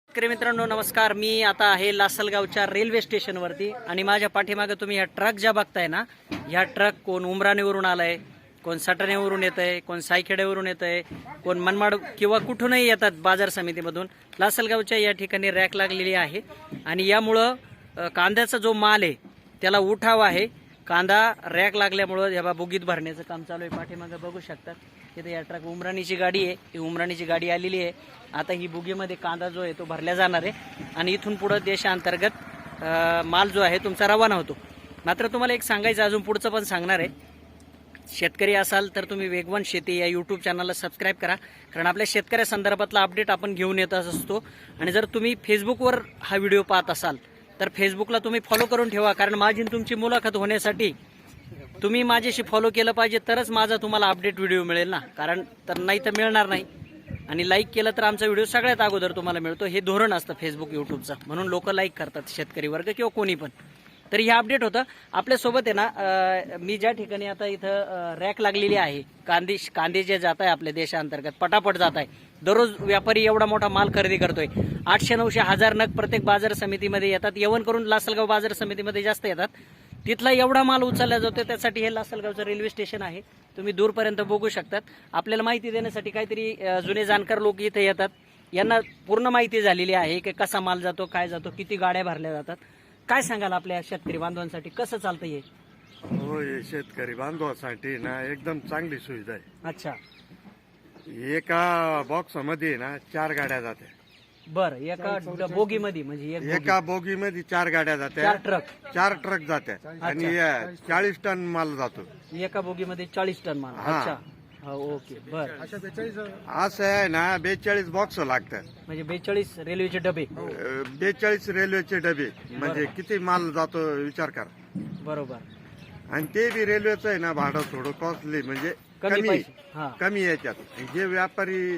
शेतकरी मित्रांनो नमस्कार. मी आता आहे लासलगावच्या रेल्वे स्टेशनवरती आणि माझ्या पाठीमागे तुम्ही ह्या ट्रक ज्या बघताय ना, ह्या ट्रक कोण उमराणेवरून आलाय, कोण सटाण्यावरून येत आहे, कोण सायखेड्यावरून येत आहे, कोण मनमाड किंवा कुठूनही येतात बाजार समितीमधून. लासलगावच्या या ठिकाणी रॅक लागलेली आहे आणि यामुळं कांद्याचा जो माल आहे त्याला उठाव आहे. कांदा रॅक लागल्यामुळं या बुगीत भरण्याचं काम चालू आहे. पाठीमागे बघू शकतात तिथे या ट्रक उमराणीची गाडी आहे, ही उमराणीची गाडी आलेली आहे. आता ही बुगीमध्ये कांदा जो आहे तो भरला जाणार आहे आणि इथून पुढे देशांतर्गत माल जो आहे तुमचा रवाना होतो. मात्र तुम्हाला एक सांगायचं, अजून पुढचं पण सांगणार आहे. शेतकरी असाल तर तुम्ही वेगवान शेती या यूट्यूब चॅनलला सबस्क्राईब करा, कारण आपल्या शेतकऱ्या संदर्भातला अपडेट आपण घेऊन येत असतो. आणि जर तुम्ही फेसबुकवर हा व्हिडिओ पाहत असाल तर फेसबुकला तुम्ही फॉलो करून ठेवा, कारण माझी तुमची मुलाखत होण्यासाठी तुम्ही माझ्याशी फॉलो केलं पाहिजे, तरच माझा तुम्हाला अपडेट व्हिडिओ मिळेल ना, कारण तर नाही तर मिळणार नाही. आणि लाईक केलं तर आमचा व्हिडिओ सगळ्यात अगोदर तुम्हाला मिळतो. हे धोरण असतं फेसबुक यूट्यूबचं, म्हणून लोक लाईक करतात, शेतकरी वर्ग किंवा कोणी पण. तर हे अपडेट होतं आपल्यासोबत आहे ना. मी ज्या ठिकाणी आता इथं रॅक लागलेली आहे, कांदे जे जात आहे आपल्या देशांतर्गत पटापट जात आहे. दररोज व्यापारी एवढा मोठा माल खरेदी करतोय. 800-900 नग प्रत्येक बाजार समितीमध्ये येतात. येवण करून लासलगाव बाजार समितीमध्ये जास्त येतात. तिथला एवढा माल उचलला जातो. त्यासाठी हे लासलगावचं रेल्वे स्टेशन आहे. तुम्ही दूरपर्यंत बघू शकतात. आपल्याला माहिती देण्यासाठी काहीतरी जुने जाणकार लोक इथे येतात. यांना पूर्ण माहिती झालेली आहे की कसा माल जातो, काय जातो, किती गाड्या भरल्या जातात. काय सांगाल आपल्या शेतकरी बांधवांसाठी कसं चालतं हे? हो, हे शेतकरी बांधवासाठी ना एकदम चांगली सुविधा आहे. अच्छा, एका बॉक्समध्ये ना 4 गाड्या जात्या. बरं. एका बोगीमध्ये म्हणजे एका बोगीमध्ये 4 गाड्या जात्या, 4 ट्रक जात्या आणि 40 टन माल जातो एका बोगीमध्ये 40 टन माल. अच्छा, ओके, बर. असं आहे ना. 42 बॉक्स लागतात, म्हणजे 42 रेल्वेचे डबे. 42 रेल्वेचे डबे म्हणजे किती माल जातो विचार करा. बरोबर. आणि ते बी रेल्वेचं आहे ना भाडं थोडं कॉस्टली, म्हणजे कमी याच्यात. जे व्यापारी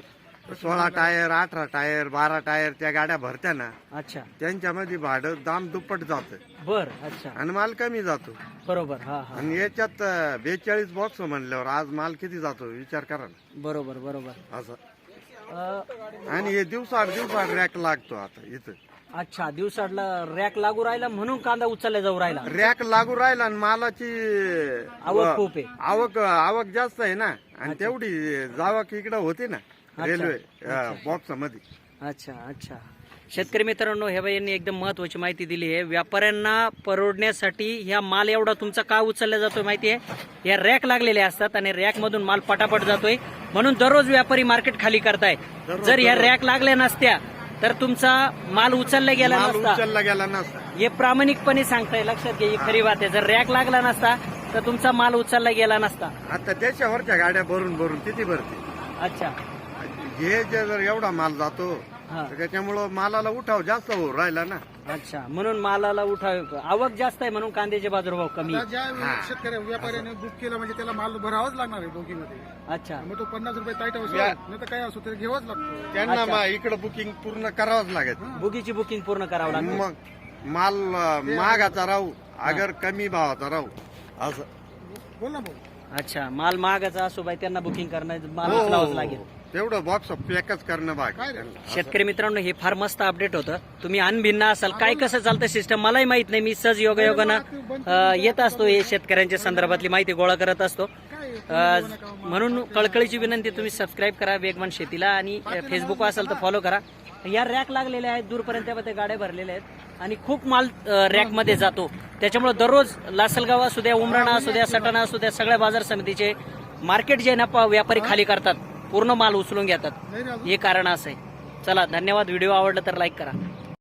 16 टायर, 18 टायर, 12 टायर त्या गाड्या भरत्या ना, अच्छा, त्यांच्यामध्ये भाडं दाम दुप्पट जातं. बर. अच्छा, आणि माल कमी जातो. बरोबर. आणि याच्यात 42 बॉक्स म्हणल्यावर आज माल किती जातो विचार करा ना. बरोबर बरोबर असं. आणि हे दिवसाआड रॅक लागतो आता इथं. अच्छा, दिवसाडला रॅक लागू राहिला म्हणून कांदा उचलला जाऊ राहिला. रॅक लागू राहिला आणि मालाची आवक खूप आहे. आवक जास्त आहे ना, आणि तेवढी जावक इकडं होते ना रेल्वे बॉक्स मध्ये. अच्छा अच्छा. शेतकरी मित्रांनो, हे बाई यांनी एकदम महत्वाची माहिती दिली आहे. व्यापाऱ्यांना परवडण्यासाठी ह्या माल एवढा तुमचा का उचलला जातोय माहिती आहे? या रॅक लागलेल्या असतात आणि रॅक मधून माल पटापट जातोय, म्हणून दररोज व्यापारी मार्केट खाली करताय. जर ह्या रॅक लागल्या नसत्या तर तुमचा माल उचलला गेला नसता. हे प्रामाणिकपणे सांगताय, लक्षात घ्या, ही खरी बात आहे. जर रॅक लागला नसता तर तुमचा माल उचलला गेला नसता. आता त्याच्यावरच्या गाड्या भरून किती भरते. अच्छा, हे जे जर एवढा माल जातो तर त्याच्यामुळं मालाला उठाव जास्त हो राहिला ना. अच्छा, म्हणून मालाला उठाव, आवक जास्त आहे म्हणून कांद्याचे बाजारभाव कमी. शेतकरी व्यापाऱ्याने बुक केलं म्हणजे त्याला माल भरावाच लागणार आहे दोघीमध्ये. अच्छा, मग तो 50 रुपये ताईट असो नाही तर काय असो तरी घ्यावाच लागतो. त्यांना इकडे बुकिंग पूर्ण करावंच लागेल. बुगीची बुकिंग पूर्ण करावं लागतं. मग माल महागाचा राहू अगर कमी भावाचा राहू असं. बोल ना भाऊ. अच्छा, माल महागाचा असो बाई, त्यांना बुकिंग करणं माल उचलावंच लागेल. तेवढं बॉक्स पॅकच करणं भाग. शेतकरी मित्रांनो, हे फार मस्त अपडेट होतं. तुम्ही अनभिन्न असाल, काय कसं चालतं सिस्टम मलाही माहित नाही. मी सहज योगायोगानं येत असतो, हे शेतकऱ्यांच्या संदर्भातली माहिती गोळा करत असतो. म्हणून कळकळीची विनंती, तुम्ही सबस्क्राईब करा वेगवान शेतीला आणि फेसबुक असेल तर फॉलो करा. या रॅक लागलेल्या आहेत, दूरपर्यंत त्या गाड्या भरलेल्या आहेत आणि खूप माल रॅक मध्ये जातो. त्याच्यामुळे दररोज लासलगाव असू द्या, उमराणा असू द्या, सटाणा असू द्या, सगळ्या बाजार समितीचे मार्केट जे ना व्यापारी खाली करतात, पूर्ण माल उचलून घेतात. हे कारण असं आहे. चला, धन्यवाद. व्हिडिओ आवडला तर लाईक करा.